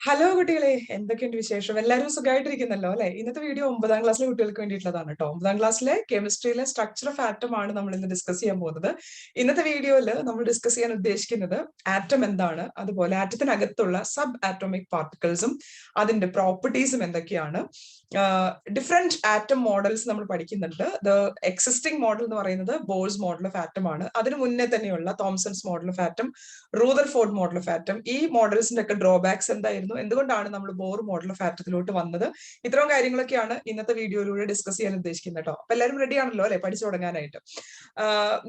Hello കുട്ടികളെ, എന്തൊക്കെയുണ്ട് വിശേഷം? എല്ലാവരും സുഖമായിട്ടിരിക്കുന്നല്ലോ അല്ലെ? ഇന്നത്തെ വീഡിയോ 9ാം ക്ലാസ്സിലെ കുട്ടികൾക്ക് വേണ്ടിയിട്ടുള്ളതാണ് കേട്ടോ. 9ാം ക്ലാസ്സിലെ കെമിസ്ട്രിയിലെ സ്ട്രക്ചർ ഓഫ് ആറ്റം ആണ് നമ്മൾ ഇന്ന് ഡിസ്കസ് ചെയ്യാൻ പോകുന്നത്. ഇന്നത്തെ വീഡിയോയിൽ നമ്മൾ ഡിസ്കസ് ചെയ്യാൻ ഉദ്ദേശിക്കുന്നത് ആറ്റം എന്താണ്, അതുപോലെ ആറ്റത്തിനകത്തുള്ള സബ് ആറ്റോമിക് പാർട്ടിക്കിൾസും അതിന്റെ പ്രോപ്പർട്ടീസും എന്തൊക്കെയാണ്. ഡിഫറെന്റ് ആറ്റം മോഡൽസ് നമ്മൾ പഠിക്കുന്നുണ്ട്. ദ എക്സിസ്റ്റിംഗ് മോഡൽ എന്ന് പറയുന്നത് ബോഴ്സ് മോഡൽ ഓഫ് ആറ്റം ആണ്. അതിന് മുന്നേ തന്നെയുള്ള Thomson's model of atom, Rutherford model of atom, ഈ മോഡൽസിന്റെ ഒക്കെ ഡ്രോബാക്സ് എന്തായിരുന്നു, എന്തുകൊണ്ടാണ് നമ്മൾ ബോർ മോഡൽ ഓഫ് ആറ്റത്തിലോട്ട് വന്നത്, ഇത്തരം കാര്യങ്ങളൊക്കെയാണ് ഇന്നത്തെ വീഡിയോയിലൂടെ ഡിസ്കസ് ചെയ്യാൻ ഉദ്ദേശിക്കുന്നത് കേട്ടോ. അപ്പൊ എല്ലാവരും റെഡി ആണല്ലോ അല്ലെ പഠിച്ചു തുടങ്ങാനായിട്ട്?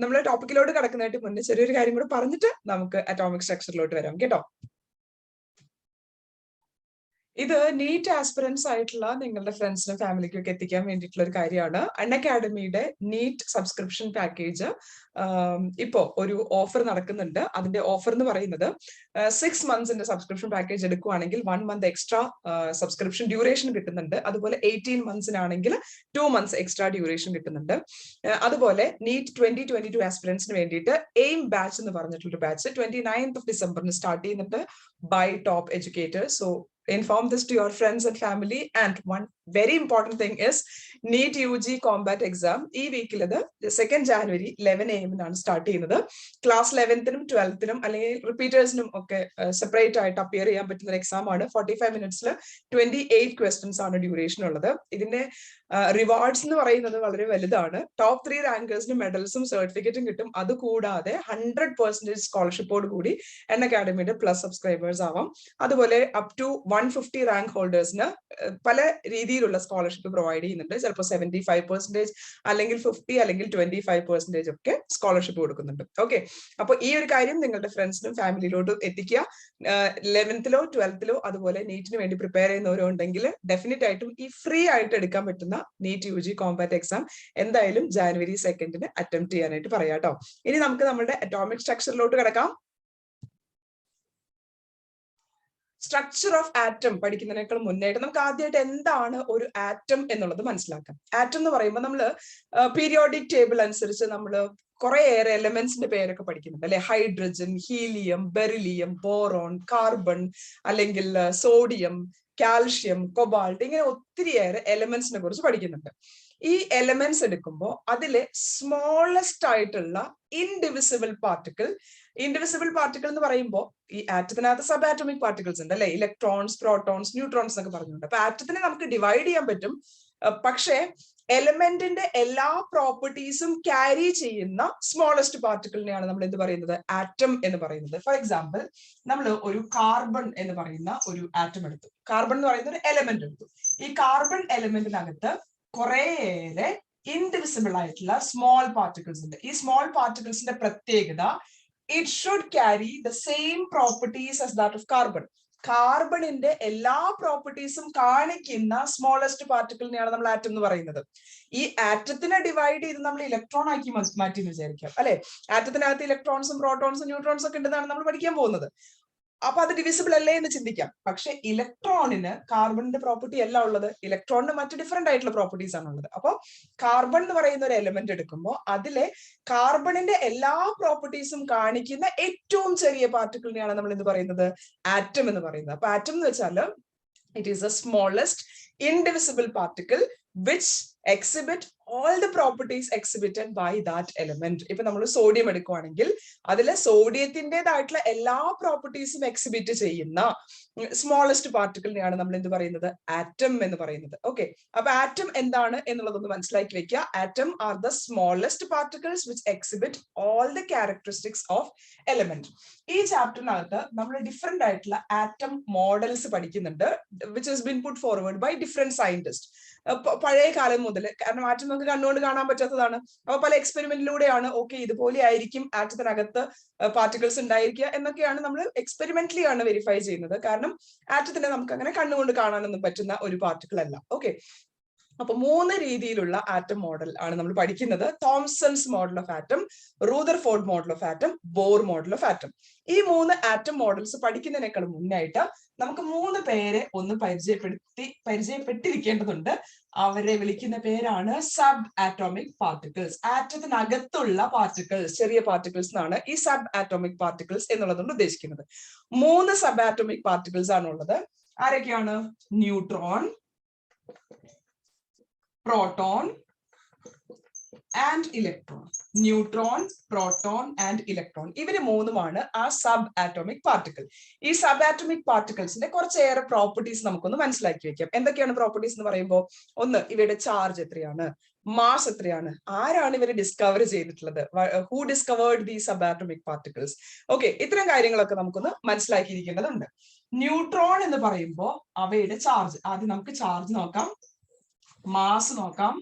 നമ്മൾ ടോപ്പിക്കിലോട്ട് കടക്കുന്നതായിട്ട് മുന്നേ ചെറിയൊരു കാര്യം കൂടെ പറഞ്ഞിട്ട് നമുക്ക് അറ്റോമിക് സ്ട്രക്ചറിലോട്ട് വരാം കേട്ടോ. ഇത് നീറ്റ് ആസ്പിറൻസ് ആയിട്ടുള്ള നിങ്ങളുടെ ഫ്രണ്ട്സിനും ഫാമിലിക്കും ഒക്കെ എത്തിക്കാൻ വേണ്ടിയിട്ടുള്ള ഒരു കാര്യമാണ്. അൺഅക്കാഡമിയുടെ നീറ്റ് സബ്സ്ക്രിപ്ഷൻ പാക്കേജ് ഇപ്പോ ഒരു ഓഫർ നടക്കുന്നുണ്ട്. അതിന്റെ ഓഫർ എന്ന് പറയുന്നത് 6 months സബ്സ്ക്രിപ്ഷൻ പാക്കേജ് എടുക്കുവാണെങ്കിൽ 1 month എക്സ്ട്രാ സബ്സ്ക്രിപ്ഷൻ ഡ്യൂറേഷൻ കിട്ടുന്നുണ്ട്. അതുപോലെ 18 months 2 months എക്സ്ട്രാ ഡ്യൂറേഷൻ കിട്ടുന്നുണ്ട്. അതുപോലെ നീറ്റ് 2022 ആസ്പിറൻസിന് വേണ്ടിയിട്ട് എയിം ബാച്ച് എന്ന് പറഞ്ഞിട്ടുള്ള batch 29th of December start ചെയ്യുന്നുണ്ട് by top educators. So inform this to your friends and family. And one very important thing is NEET UG combat exam ഈ വീക്കിൽ അത് 2nd January 11 AM start ചെയ്യുന്നത്. Class 11th-നും 12th-നും അല്ലെങ്കിൽ റിപ്പീറ്റേഴ്സിനും ഒക്കെ separate ആയിട്ട് appear ചെയ്യാൻ പറ്റുന്ന ഒരു എക്സാം ആണ്. 45 minutes 28 questions ആണ് ഡ്യൂറേഷൻ ഉള്ളത്. ഇതിന്റെ റിവാർഡ്സ് എന്ന് പറയുന്നത് വളരെ വലുതാണ്. ടോപ്പ് 3 റാങ്കേഴ്സിന് മെഡൽസും സർട്ടിഫിക്കറ്റും കിട്ടും. അതുകൂടാതെ 100% സ്കോളർഷിപ്പോട് കൂടി അക്കാഡമിയുടെ പ്ലസ് സബ്സ്ക്രൈബേഴ്സ് ആവാം. അതുപോലെ അപ് ടു 150 റാങ്ക് ഹോൾഡേഴ്സിന് പല രീതിയിലുള്ള സ്കോളർഷിപ്പ് പ്രൊവൈഡ് ചെയ്യുന്നുണ്ട്. ചിലപ്പോൾ 75% അല്ലെങ്കിൽ 50 അല്ലെങ്കിൽ 25% ഒക്കെ സ്കോളർഷിപ്പ് കൊടുക്കുന്നുണ്ട്. ഓക്കെ, അപ്പൊ ഈ ഒരു കാര്യം നിങ്ങളുടെ ഫ്രണ്ട്സിനും ഫാമിലിയിലോട്ടും എത്തിക്കുക. 11th-ലോ 12th-ലോ അതുപോലെ നീറ്റിന് വേണ്ടി പ്രിപ്പയർ ചെയ്യുന്നവരോ ഉണ്ടെങ്കിൽ ഡെഫിനറ്റ് ആയിട്ടും ഈ ഫ്രീ ആയിട്ട് എടുക്കാൻ പറ്റുന്ന നീറ്റ് UG കോമ്പാറ്റ് എക്സാം എന്തായാലും January 2 അറ്റംപ്റ്റ് ചെയ്യാനായിട്ട് പറയാം കേട്ടോ. ഇനി നമുക്ക് നമ്മുടെ അറ്റോമിക് സ്ട്രക്ചറിലോട്ട് കിടക്കാം. സ്ട്രക്ചർ ഓഫ് ആറ്റം പഠിക്കുന്നതിനേക്കാൾ മുന്നായിട്ട് നമുക്ക് ആദ്യമായിട്ട് എന്താണ് ഒരു ആറ്റം എന്നുള്ളത് മനസ്സിലാക്കാം. ആറ്റം എന്ന് പറയുമ്പോൾ നമ്മൾ പീരിയോഡിക് ടേബിൾ അനുസരിച്ച് നമ്മൾ കുറേയേറെ എലമെന്റ്സിന്റെ പേരൊക്കെ പഠിക്കുന്നുണ്ട് അല്ലെ. Hydrogen, helium, beryllium, boron, carbon, അല്ലെങ്കിൽ സോഡിയം, കാൽഷ്യം, കൊബാൾട്ട്, ഇങ്ങനെ ഒത്തിരിയേറെ എലമെന്റ്സിനെ കുറിച്ച് പഠിക്കുന്നുണ്ട്. ഈ എലമെന്റ്സ് എടുക്കുമ്പോൾ അതിലെ സ്മോളസ്റ്റ് ആയിട്ടുള്ള ഇൻഡിവിസിബിൾ പാർട്ടിക്കിൾ എന്ന് പറയുമ്പോൾ ഈ ആറ്റത്തിനകത്ത് സബ് ആറ്റോമിക് പാർട്ടിക്കിൾസ് ഉണ്ട് അല്ലെ. ഇലക്ട്രോൺസ്, പ്രോട്ടോൺസ്, ന്യൂട്രോൺസ് എന്നൊക്കെ പറഞ്ഞുകൊണ്ട്. അപ്പൊ ആറ്റത്തിനെ നമുക്ക് ഡിവൈഡ് ചെയ്യാൻ പറ്റും. പക്ഷേ എലമെന്റിന്റെ എല്ലാ പ്രോപ്പർട്ടീസും ക്യാരി ചെയ്യുന്ന സ്മോളസ്റ്റ് പാർട്ടിക്കിളിനെയാണ് നമ്മൾ എന്ത് പറയുന്നത്, ആറ്റം എന്ന് പറയുന്നത്. ഫോർ എക്സാമ്പിൾ, നമ്മൾ ഒരു കാർബൺ എന്ന് പറയുന്ന ഒരു ആറ്റം എടുത്തു. കാർബൺ എന്ന് പറയുന്ന ഒരു എലമെന്റ് എടുത്തു. ഈ കാർബൺ എലമെന്റിനകത്ത് കുറേയേറെ ഇൻഡിവിസിബിൾ ആയിട്ടുള്ള സ്മോൾ പാർട്ടിക്കിൾസ് ഉണ്ട്. ഈ സ്മോൾ പാർട്ടിക്കിൾസിന്റെ പ്രത്യേകത, it should carry the same properties as that of carbon. കാർബണിന്റെ എല്ലാ പ്രോപ്പർട്ടീസും കാണിക്കുന്ന സ്മോളസ്റ്റ് പാർട്ടിക്കിളിനെയാണ് നമ്മൾ ആറ്റം എന്ന് പറയുന്നത്. ഈ ആറ്റത്തിനെ ഡിവൈഡ് ചെയ്ത് നമ്മൾ ഇലക്ട്രോൺ ആക്കി മാറ്റി എന്ന് വിചാരിക്കാം അല്ലെ. ആറ്റത്തിനകത്ത് ഇലക്ട്രോൺസും പ്രോട്ടോൺസും ന്യൂട്രോൺസും ഒക്കെ ഉണ്ടെന്നാണ് നമ്മൾ പഠിക്കാൻ പോകുന്നത്. അപ്പൊ അത് ഡിവിസിബിൾ അല്ലേ എന്ന് ചിന്തിക്കാം. പക്ഷെ ഇലക്ട്രോണിന് കാർബണിന്റെ പ്രോപ്പർട്ടി അല്ല ഉള്ളത്. ഇലക്ട്രോണിന് മറ്റു ഡിഫറെന്റ് ആയിട്ടുള്ള പ്രോപ്പർട്ടീസ് ആണ് ഉള്ളത്. അപ്പൊ കാർബൺ എന്ന് പറയുന്ന ഒരു എലിമെന്റ് എടുക്കുമ്പോൾ അതിലെ കാർബണിന്റെ എല്ലാ പ്രോപ്പർട്ടീസും കാണിക്കുന്ന ഏറ്റവും ചെറിയ പാർട്ടിക്കിളിനെയാണ് നമ്മൾ എന്ത് പറയുന്നത്, ആറ്റം എന്ന് പറയുന്നത്. അപ്പൊ ആറ്റം എന്ന് വെച്ചാൽ it is the smallest indivisible particle which exhibit all the properties exhibited by that element. ഇപ്പൊ നമ്മൾ സോഡിയം എടുക്കുവാണെങ്കിൽ അതിലെ സോഡിയത്തിൻ്റെതായിട്ടുള്ള എല്ലാ പ്രോപ്പർട്ടീസും എക്സിബിറ്റ് ചെയ്യുന്ന സ്മോളസ്റ്റ് പാർട്ടിക്കിളിനെയാണ് നമ്മൾ എന്ത് പറയുന്നത്, ആറ്റം എന്ന് പറയുന്നത്. ഓക്കെ, അപ്പൊ ആറ്റം എന്താണ് എന്നുള്ളതൊന്ന് മനസ്സിലാക്കി വെക്കുക. Atom are the smallest particles which exhibit all the characteristics of element. ഈ ചാപ്റ്ററിനകത്ത് നമ്മൾ ഡിഫറെന്റ് ആയിട്ടുള്ള ആറ്റം മോഡൽസ് പഠിക്കുന്നുണ്ട്, which has been put forward by different scientist. പഴയ കാലം മുതൽ, കാരണം ആറ്റം നമുക്ക് കണ്ണുകൊണ്ട് കാണാൻ പറ്റാത്തതാണ്. അപ്പൊ പല എക്സ്പെരിമെന്റിലൂടെയാണ് ഓക്കെ ഇതുപോലെ ആയിരിക്കും ആറ്റത്തിനകത്ത് പാർട്ടിക്കിൾസ് ഉണ്ടായിരിക്കുക എന്നൊക്കെയാണ് നമ്മൾ എക്സ്പെരിമെന്റലി ആണ് വെരിഫൈ ചെയ്യുന്നത്. കാരണം ആറ്റത്തിനെ നമുക്ക് അങ്ങനെ കണ്ണുകൊണ്ട് കാണാനൊന്നും പറ്റുന്ന ഒരു പാർട്ടിക്കിൾ അല്ല. ഓക്കെ, അപ്പൊ 3 രീതിയിലുള്ള ആറ്റം മോഡൽ ആണ് നമ്മൾ പഠിക്കുന്നത്. Thomson's model of atom, Rutherford model of atom, Bohr model of atom. ഈ 3 ആറ്റം മോഡൽസ് പഠിക്കുന്നതിനേക്കാൾ മുന്നായിട്ട് നമുക്ക് 3 പേരെ ഒന്ന് പരിചയപ്പെട്ടിരിക്കേണ്ടതുണ്ട്. അവരെ വിളിക്കുന്ന പേരാണ് സബ് ആറ്റോമിക് പാർട്ടിക്കിൾസ്. ആറ്റത്തിനകത്തുള്ള പാർട്ടിക്കിൾസ്, ചെറിയ പാർട്ടിക്കിൾസ് എന്നാണ് ഈ സബ് ആറ്റോമിക് പാർട്ടിക്കിൾസ് എന്നുള്ളതുകൊണ്ട് ഉദ്ദേശിക്കുന്നത്. 3 സബ് ആറ്റോമിക് പാർട്ടിക്കിൾസ് ആണുള്ളത്. ആരൊക്കെയാണ്? Neutron, proton and electron. Neutron, proton and electron, ഇവര് മൂന്നുമാണ് ആ സബ് ആറ്റോമിക് പാർട്ടിക്കിൾ. ഈ സബ് ആറ്റോമിക് പാർട്ടിക്കിൾസിന്റെ കുറച്ചേറെ പ്രോപ്പർട്ടീസ് നമുക്കൊന്ന് മനസ്സിലാക്കി വെക്കാം. എന്തൊക്കെയാണ് പ്രോപ്പർട്ടീസ് എന്ന് പറയുമ്പോൾ, ഒന്ന്, ഇവയുടെ ചാർജ് എത്രയാണ്, മാസ് എത്രയാണ്, ആരാണ് ഇവരെ ഡിസ്കവർ ചെയ്തിട്ടുള്ളത്, who discovered the sub atomic particles. Okay, ഇത്തരം കാര്യങ്ങളൊക്കെ നമുക്കൊന്ന് മനസ്സിലാക്കിയിരിക്കേണ്ടതുണ്ട്. ന്യൂട്രോൺ എന്ന് പറയുമ്പോൾ അവയുടെ ചാർജ്, ആദ്യം നമുക്ക് ചാർജ് നോക്കാം, മാസ് നോക്കാം,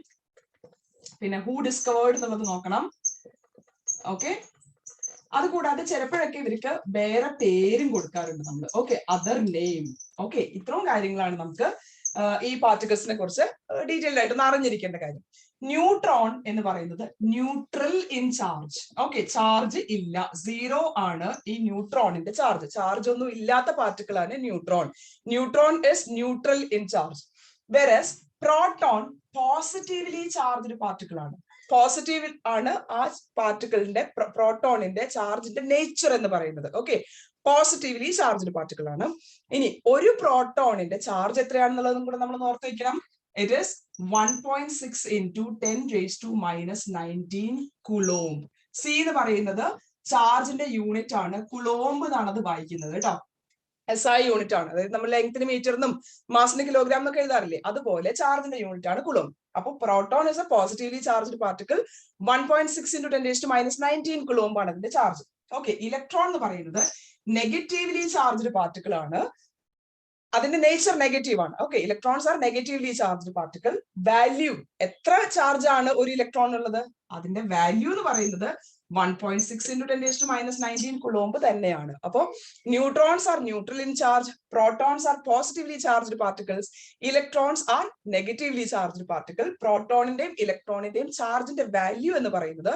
പിന്നെ ഹൂ ഡിസ്കവേർഡ് എന്നുള്ളത് നോക്കണം. ഓക്കെ, അതുകൂടാതെ ചിലപ്പോഴൊക്കെ ഇവർക്ക് വേറെ പേരും കൊടുക്കാറുണ്ട് നമ്മൾ. Okay, other name. ഓക്കെ, ഇത്രയും കാര്യങ്ങളാണ് നമുക്ക് ഈ പാർട്ടിക്കിൾസിനെ കുറിച്ച് ഡീറ്റെയിൽഡ് ആയിട്ട് അറിഞ്ഞിരിക്കേണ്ട കാര്യം. ന്യൂട്രോൺ എന്ന് പറയുന്നത് neutral in charge. Okay, charge ഇല്ല, 0 ആണ് ഈ ന്യൂട്രോണിന്റെ ചാർജ്. ചാർജ് ഒന്നും ഇല്ലാത്ത പാർട്ടിക്കിൾ ആണ് neutron. Neutron is neutral in charge. Versus proton positively charged particle ആണ്. പോസിറ്റീവ് ആണ് ആ പാർട്ടിക്കിളിന്റെ, പ്രോട്ടോണിന്റെ ചാർജിന്റെ നേച്ചർ എന്ന് പറയുന്നത്. ഓക്കെ, പോസിറ്റീവ്ലി ചാർജ്ഡ് പാർട്ടിക്കിൾ ആണ്. ഇനി ഒരു പ്രോട്ടോണിന്റെ ചാർജ് എത്രയാണെന്നുള്ളതും കൂടെ നമ്മൾ ഓർത്ത് വെക്കണം. It is 1.6 into 10⁻⁻19 കുളോംബ്. സി എന്ന് പറയുന്നത് ചാർജിന്റെ യൂണിറ്റ് ആണ്, കുളോംബ് എന്നാണ് അത് വായിക്കുന്നത് കേട്ടോ. SI യൂണിറ്റ് ആണ്, അതായത് നമ്മൾ ലെങ്ത്തിന് മീറ്ററിനും മാസിന് കിലോഗ്രാം എന്നൊക്കെ എഴുതാറില്ലേ, അതുപോലെ ചാർജിന്റെ യൂണിറ്റ് ആണ് കുളോംബ്. അപ്പോൾ proton is A positively charged particle. 1.6 into 10⁻⁻19 കുളോംബ് ആണ് അതിന്റെ ചാർജ്. ഓക്കെ, ഇലക്ട്രോൺ എന്ന് പറയുന്നത് നെഗറ്റീവ്ലി ചാർജ്ഡ് പാർട്ടിക്കിൾ ആണ്. അതിന്റെ നേച്ചർ നെഗറ്റീവ് ആണ്. Okay, electrons are negatively charged particle. Value, എത്ര ചാർജ് ആണ് ഒരു ഇലക്ട്രോൺ ഉള്ളത്, അതിന്റെ വാല്യൂ എന്ന് പറയുന്നത് 1.6 into 10⁻⁻19 കുളോംബ് തന്നെയാണ്. അപ്പോൾ neutrons are neutral in charge, protons are positively charged particles, electrons are negatively charged particle. പ്രോട്ടോണിന്റെയും ഇലക്ട്രോണിന്റെയും ചാർജിന്റെ വാല്യൂ എന്ന് പറയുന്നത്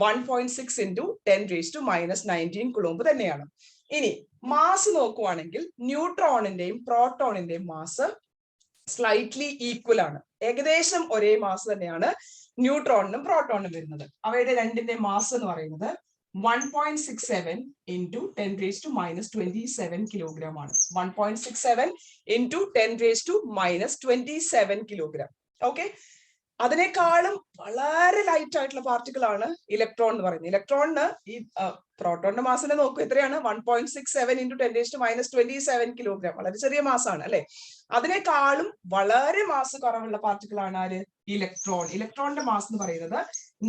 1.6 into 10⁻⁻19 കുളോംബ് തന്നെയാണ്. ഇനി മാസ് നോക്കുവാണെങ്കിൽ ന്യൂട്രോണിന്റെയും പ്രോട്ടോണിന്റെയും മാസ് സ്ലൈറ്റ്ലി ഈക്വൽ ആണ്. ഏകദേശം ഒരേ മാസ് തന്നെയാണ് ന്യൂട്രോണിനും പ്രോട്ടോണിനും വരുന്നത്. അവയുടെ രണ്ടിന്റെ മാസ് എന്ന് പറയുന്നത് 1.67 into 10⁻⁻27 കിലോഗ്രാം ആണ്. 1.67 into 10⁻⁻27 കിലോഗ്രാം. ഓക്കെ, അതിനേക്കാളും വളരെ ലൈറ്റ് ആയിട്ടുള്ള പാർട്ടിക്കിൾ ആണ് ഇലക്ട്രോൺ എന്ന് പറയുന്നത്. ഇലക്ട്രോണിന് ഈ പ്രോട്ടോണിന്റെ മാസിനെ നോക്കൂ, എത്രയാണ്? 1.67 into 10⁻⁻27 കിലോഗ്രാം. വളരെ ചെറിയ മാസാണ് അല്ലെ. അതിനേക്കാളും വളരെ മാസ് കുറവുള്ള പാർട്ടിക്കിൾ ആണ് ആര്? ഇലക്ട്രോൺ. ഇലക്ട്രോണിന്റെ മാസ് എന്ന് പറയുന്നത്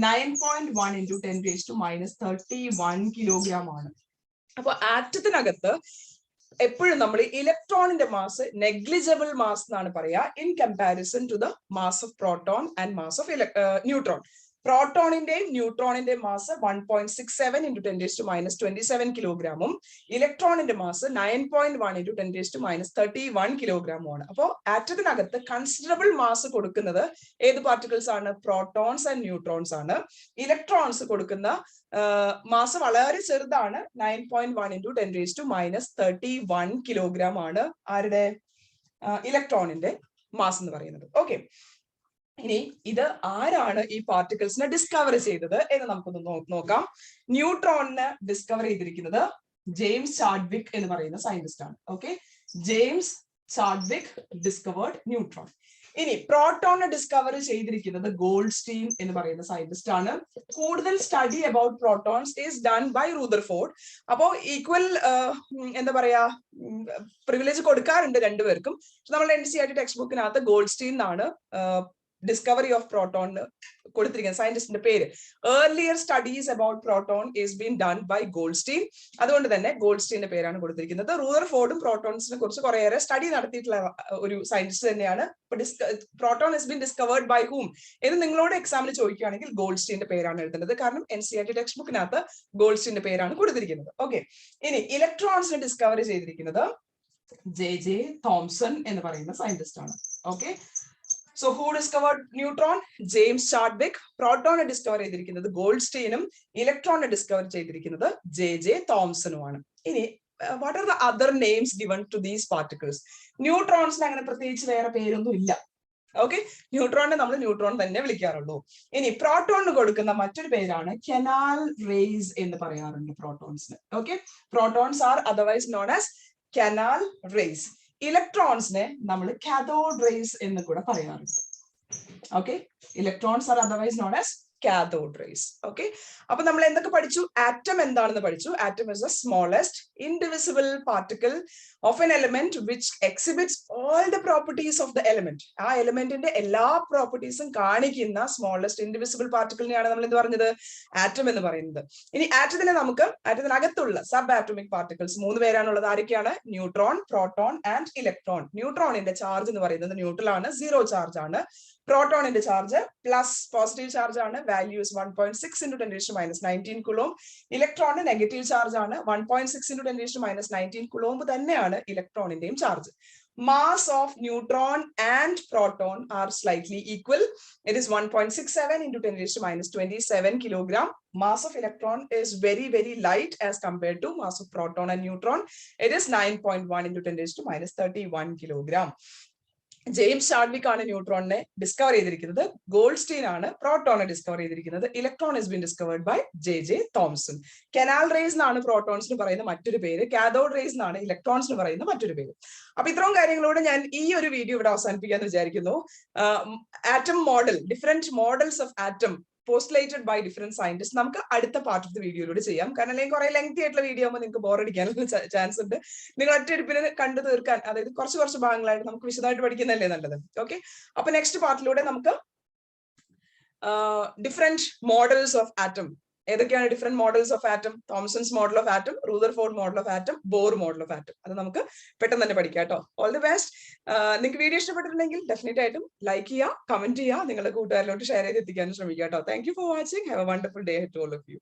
9.1 into 10⁻31 കിലോഗ്രാം ആണ്. അപ്പൊ ആറ്റത്തിനകത്ത് എപ്പോഴും നമ്മൾ ഇലക്ട്രോണിന്റെ മാസ് നെഗ്ലിജിബിൾ മാസ് എന്നാണ് പറയാ, in comparison to the mass of proton and mass of neutron. പ്രോട്ടോണിന്റെയും ന്യൂട്രോണിന്റെയും മാസ് 1.67 into 10⁻27 കിലോഗ്രാമും ഇലക്ട്രോണിന്റെ മാസ് 9.1 into 10⁻31 കിലോഗ്രാമുമാണ്. അപ്പോൾ ആറ്റത്തിനകത്ത് കൺസിഡറബിൾ മാസ് കൊടുക്കുന്നത് ഏത് പാർട്ടിക്കിൾസ് ആണ്? പ്രോട്ടോൺസ് ആൻഡ് ന്യൂട്രോൺസ് ആണ്. ഇലക്ട്രോൺസ് കൊടുക്കുന്ന മാസ് വളരെ ചെറുതാണ്, 9.1 into 10⁻31 കിലോഗ്രാം ആണ് ആരുടെ? ഇലക്ട്രോണിന്റെ മാസ് എന്ന് പറയുന്നത്. ഓക്കെ, ഇനി ഇത് ആരാണ് ഈ പാർട്ടിക്കിൾസിനെ ഡിസ്കവർ ചെയ്തത് എന്ന് നമുക്കൊന്ന് നോക്കാം. ന്യൂട്രോണിനെ ഡിസ്കവർ ചെയ്തിരിക്കുന്നത് ജെയിംസ് ചാഡ്വിക് എന്ന് പറയുന്ന സയന്റിസ്റ്റ് ആണ്. Okay, James Chadwick discovered neutron. ഇനി പ്രോട്ടോണിനെ ഡിസ്കവർ ചെയ്തിരിക്കുന്നത് ഗോൾഡ്സ്റ്റീൻ എന്ന് പറയുന്ന സയന്റിസ്റ്റ് ആണ്. കൂടുതൽ study about protons is done by Rutherford. അപ്പോ ഈക്വൽ എന്താ പറയാ, പ്രിവിലേജ് കൊടുക്കാറുണ്ട് രണ്ടുപേർക്കും. നമ്മൾ NCERT ടെക്സ്റ്റ് ബുക്കിനകത്ത് ഗോൾഡ്സ്റ്റീൻ എന്നാണ് ഡിസ്കവറി ഓഫ് പ്രോട്ടോൺ കൊടുത്തിരിക്കുന്നത് സയന്റിസ്റ്റിന്റെ പേര്. Earlier studies about proton is been done by Goldstein. അതുകൊണ്ട് തന്നെ ഗോൾഡ്സ്റ്റീന്റെ പേരാണ് കൊടുത്തിരിക്കുന്നത്. റൂദർഫോർഡും പ്രോട്ടോൺസിനെ കുറിച്ച് കുറേയേറെ സ്റ്റഡി നടത്തിയിട്ടുള്ള ഒരു സയന്റിസ്റ്റ് തന്നെയാണ്. Proton has been discovered by whom എന്ന് നിങ്ങളോട് എക്സാമിന് ചോദിക്കുകയാണെങ്കിൽ ഗോൾഡ്സ്റ്റീന്റെ പേരാണ് എഴുതുന്നത്. കാരണം NCERT ടെക്സ്റ്റ് ബുക്കിനകത്ത് ഗോൾഡ്സ്റ്റീന്റെ പേരാണ് കൊടുത്തിരിക്കുന്നത്. ഓക്കെ, ഇനി ഇലക്ട്രോൺസിനെ ഡിസ്കവർ ചെയ്തിരിക്കുന്നത് J.J. തോംസൺ എന്ന് പറയുന്ന സയന്റിസ്റ്റ് ആണ്. Okay, so who discovered neutron? James Chadwick. പ്രോട്ടോണെ ഡിസ്കവർ ചെയ്തിരിക്കുന്നത് ഗോൾഡ്സ്റ്റീനും ഇലക്ട്രോണെ ഡിസ്കവർ ചെയ്തിരിക്കുന്നത് J.J. തോംസണുമാണ്. ഇനി what are the other names given to these particles? ന്യൂട്രോൺസിന് അങ്ങനെ പ്രത്യേകിച്ച് വേറെ പേരൊന്നും ഇല്ല. ഓക്കെ, ന്യൂട്രോണിനെ നമ്മൾ ന്യൂട്രോൺ തന്നെ വിളിക്കാറുള്ളൂ. ഇനി പ്രോട്ടോണിന് കൊടുക്കുന്ന മറ്റൊരു പേരാണ് കനാൽ റേസ് എന്ന് പറയാറുണ്ട് പ്രോട്ടോൺസിന്. Okay, protons are otherwise known as canal rays. ഇലക്ട്രോൺസിനെ നമ്മൾ കാഥോഡ് റേസ് എന്ന് കൂടെ പറയാറുണ്ട്. Okay, electrons are otherwise known as cathode rays. Okay, അപ്പൊ നമ്മൾ എന്തൊക്കെ പഠിച്ചു? ആറ്റം എന്താണെന്ന് പഠിച്ചു. Atom is the smallest indivisible particle of an element which exhibits all the properties of the element. ആ എലിമെന്റിന്റെ എല്ലാ പ്രോപ്പർട്ടീസും കാണിക്കുന്ന സ്മോളസ്റ്റ് ഇൻഡിവിസിബിൾ പാർട്ടിക്കിളിനെയാണ് നമ്മൾ എന്ത് പറഞ്ഞത്? ആറ്റം എന്ന് പറയുന്നത്. ഇനി ആറ്റത്തിനകത്തുള്ള സബ് ആറ്റോമിക് പാർട്ടിക്കിൾസ് 3 പേരാണുള്ളത്. ആരൊക്കെയാണ്? Neutron, proton and electron. ന്യൂട്രോണിന്റെ ചാർജ് എന്ന് പറയുന്നത് ന്യൂട്രൽ ആണ്, 0 ചാർജ് ആണ്. പ്രോട്ടോണിന്റെ ചാർജ് പ്ലസ് പോസിറ്റീവ് ചാർജ് ആണ്, വാല്യൂ ഇസ് 1.6 into 10 - 19 കുളോംബ്. ഇലക്ട്രോണിന് നെഗറ്റീവ് ചാർജ് ആണ്, 1.6 into 10 - 19 കുളോംബ് തന്നെയാണ് ഇലക്ട്രോണിന്റെയും charge. Mass of neutron and proton are slightly equal. It is 1.67 into 10 - 27 kilogram. Mass of electron is very, very light as compared to mass of proton and neutron. It is 9.1 into 10 - 31 kilogram. James Chadwick ആണ് ന്യൂട്രോണിനെ discover ചെയ്തിരിക്കുന്നത്. Goldstein ആണ് പ്രോട്ടോണെ discover ചെയ്തിരിക്കുന്നത്. Electron has been discovered by J.J. Thomson. Canal rays എന്നാണ് പ്രോട്ടോൺസിന് പറയുന്ന മറ്റൊരു പേര്. കാഥോഡ് റേസ് എന്നാണ് ഇലക്ട്രോൺസിന് പറയുന്ന മറ്റൊരു പേര്. അപ്പൊ ഇത്രയും കാര്യങ്ങളോട് ഞാൻ ഈ ഒരു വീഡിയോ ഇവിടെ അവസാനിപ്പിക്കാന്ന് വിചാരിക്കുന്നു. Atom model, different models of atom postulated by different scientists നമുക്ക് അടുത്ത പാർട്ട് ഓഫ് ദ വീഡിയോയിലൂടെ ചെയ്യാം. കാരണം അല്ലെങ്കിൽ കുറെ ലെങ്തി ആയിട്ടുള്ള വീഡിയോ ആകുമ്പോൾ നിങ്ങൾക്ക് ബോറടിക്കാനുള്ള ചാൻസ് ഉണ്ട്. നിങ്ങൾ ഒറ്റയെടുപ്പിന് കണ്ടു തീർക്കാൻ, അതായത് കുറച്ച് ഭാഗങ്ങളായിട്ട് നമുക്ക് വിശദമായിട്ട് പഠിക്കുന്നതല്ലേ നല്ലത്. ഓക്കെ, അപ്പൊ നെക്സ്റ്റ് പാർട്ടിലൂടെ നമുക്ക് ഡിഫറെന്റ് മോഡൽസ് ഓഫ് ആറ്റം, ഏതൊക്കെയാണ് different models of atom? Thomson's model of atom, Rutherford model of atom, Bohr model of atom. അത് നമുക്ക് പെട്ടെന്ന് തന്നെ പഠിക്കാം കേട്ടോ. All the best. നിങ്ങൾക്ക് വീഡിയോ ഇഷ്ടപ്പെട്ടിട്ടുണ്ടെങ്കിൽ ഡെഫിനറ്റ് ആയിട്ടും ലൈക്ക് ചെയ്യുക, കമന്റ് ചെയ്യുക, നിങ്ങളുടെ കൂട്ടുകാരിലോട്ട് ഷെയർ ചെയ്ത് എത്തിക്കാനും ശ്രമിക്കുക കേട്ടോ. Thank you for watching. Have a wonderful day to all of U.